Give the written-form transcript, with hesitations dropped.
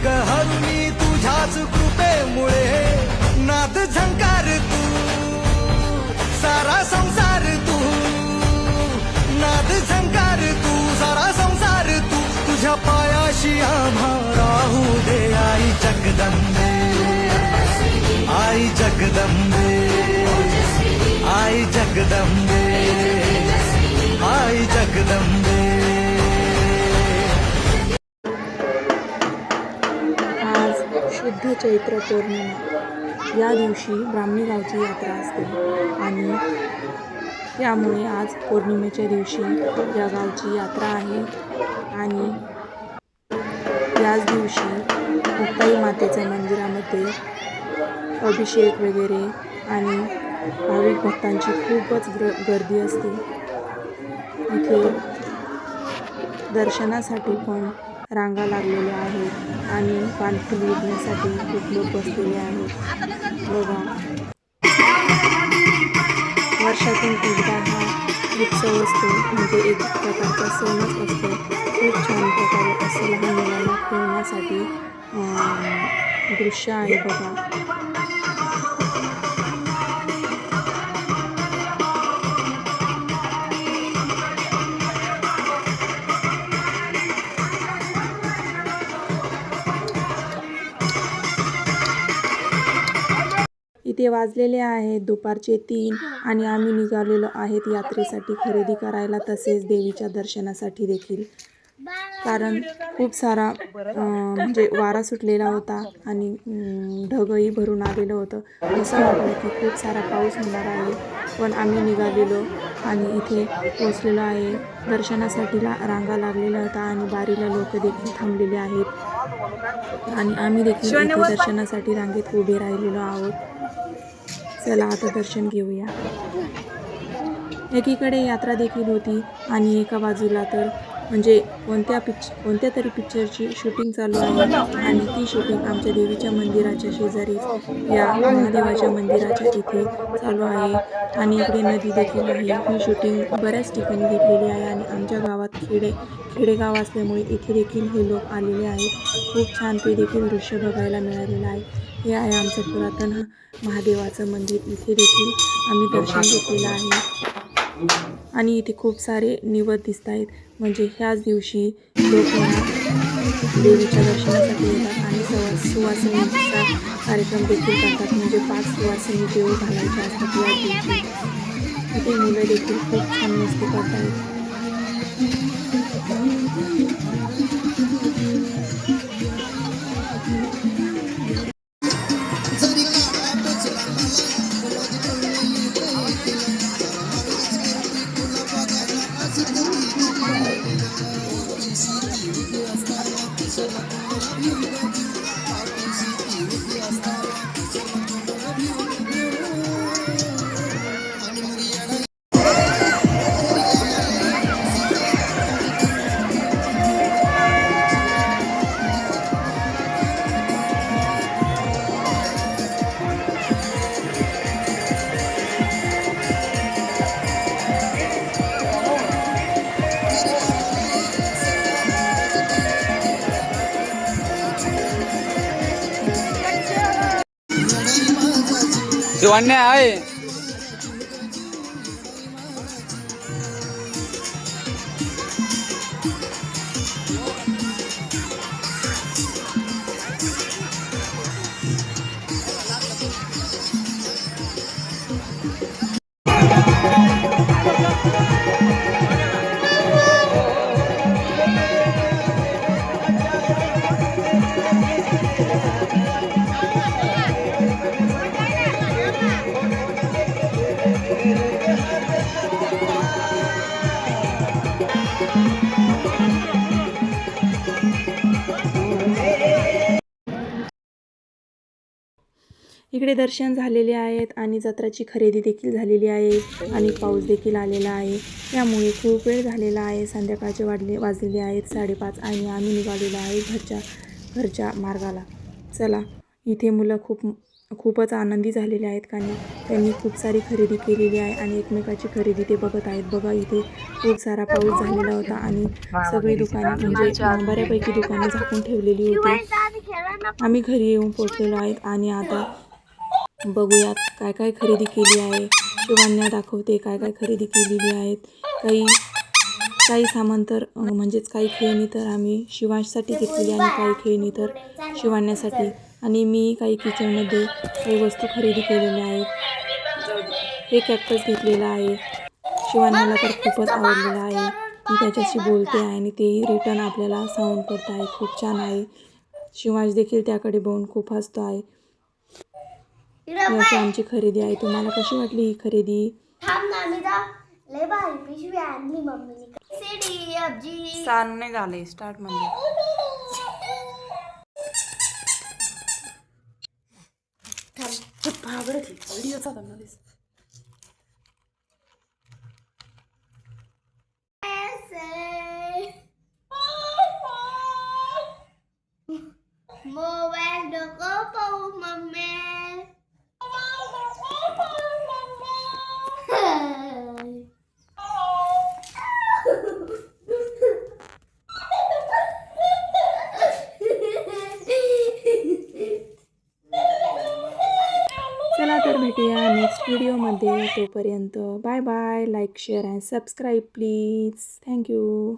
ग हरुणी तुझ्याच कृपेमुळे नाद झंकार तू सारा संसार तू नाद झंकार तू सारा संसार तू तुझ्या पायाशी आम्हा राहू दे आई जगदंबे आई जगदंबे आई जगदंबे आई जगदंबे। आज शुद्ध चैत्र पौर्णिमा या दिवशी ब्राह्मणी गावची यात्रा असते आणि त्यामुळे आज पौर्णिमेच्या दिवशी या गावची यात्रा आहे आणि याच दिवशी मुक्ताई मातेच्या मंदिरामध्ये अभिषेक वगैरे आणि भाविक भक्तांची खूपच गर्दी असते। इथे दर्शनासाठी पण रांगा लागलेल्या आहेत आणि पानफुली विकण्यासाठी खूप लोक बसलेले आहेत। बघा, वर्षातून एकदा हा उत्सव असतो, म्हणजे एक प्रकारचा सणच असतो। खूप छान प्रकारे असं लहान मुलांना खेळण्यासाठी दृश्य आहे बघा। इथे वाजलेले आहेत दुपारचे 3 आणि आम्ही निघालेलो आहेत यात्रेसाठी खरेदी करायला, तसेच देवीच्या दर्शनासाठी देखील। कारण खूप सारा म्हणजे वारा सुटलेला होता आणि ढगही भरून आलेलं होतं। असं वाटलं की खूप सारा पाऊस होणार आहे, पण आम्ही निघालेलो आणि इथे पोचलेलो आहे। दर्शनासाठी रांगा लागलेल्या होत्या आणि बारीला लोक देखील थांबलेले आहेत आणि आम्ही देखील इथे दर्शनासाठी रांगेत उभे राहिलेलो आहोत। चला आता दर्शन घेऊया। एकीकडे यात्रा देखील होती आणि एका बाजूला तर म्हणजे कोणत्या तरी पिक्चरची शूटिंग चालू आहे आणि ती शूटिंग आमच्या देवीच्या मंदिराच्या शेजारी या महादेवाच्या मंदिराच्या इथे चालू आहे आणि इकडे नदी देखील आहे। ही शूटिंग बऱ्याच ठिकाणी घेतलेली आहे आणि आमच्या गावात खेडेगाव असल्यामुळे इथे देखील हे लोक आलेले आहेत। खूप छान ते देखील दृश्य बघायला मिळालेलं आहे। हे आहे आमचं पुरातन महादेवाचं मंदिर। इथे देखील आम्ही दर्शन घेतलेलं आहे आणि इथे खूप सारे निवद दिसत आहेत, म्हणजे ह्याच दिवशी लोक देवीच्या दर्शनासाठी येतात आणि सुवासिनीचा कार्यक्रम देखील करतात, म्हणजे 5 सुवासिनी देव घालायच्या असतात या दिवशी। इथे मुलं देखील खूप छान मस्ती करत आहेत। शिवण्या आहे इकडे दर्शन झालेले आहेत आणि जत्राची खरेदी देखील झालेली आहे आणि पाऊस देखील आलेला आहे, त्यामुळे खूप वेळ झालेला आहे। संध्याकाळचे वाजलेले आहेत 5:30 आणि आम्ही निघालेलो आहे घरच्या मार्गाला। चला, इथे मुलं खूप खूपच आनंदी झालेले आहेत कारण त्यांनी खूप सारी खरेदी केलेली आहे आणि एकमेकाची खरेदी ते बघत आहेत. बघा इथे खूप सारा पाऊस झालेला होता आणि सगळी दुकाने म्हणजे बऱ्यापैकी दुकाने झाकून ठेवलेली होती. आम्ही घरी येऊन पोहोचलेलो आहेत आणि आता बघूयात काय काय खरेदी केली आहे. शिवान्या दाखवते काय काय खरेदी केलेली आहेत. काही सामान तर म्हणजेच काही खेळणी तर आम्ही शिवांशसाठी घेतलेली आणि काही खेळणी तर शिवान्यासाठी आणि मी काही किचनमध्ये काही वस्तू खरेदी केलेल्या आहेत. हे कॅक्टस घेतलेलं आहे. शिवान्याला तर खूपच आवडलेलं आहे. मी त्याच्याशी बोलते आहे आणि तेही रिटर्न आपल्याला साऊंड करत आहे. खूप छान आहे. शिवांश देखील त्याकडे बघून खूप हसतो आहे. ही अशी आमची खरेदी आहे. तुम्हाला कशी वाटली ही खरेदी? लय भारी पिशवी आणली मम्मीने. CDFG चालू नाही झाले स्टार्ट म्हणजे मोबाईल नको पाहू मम्मी. चला तर भेटूया नेक्स्ट व्हिडिओमध्ये. तोपर्यंत bye bye. Like share and subscribe please. Thank you.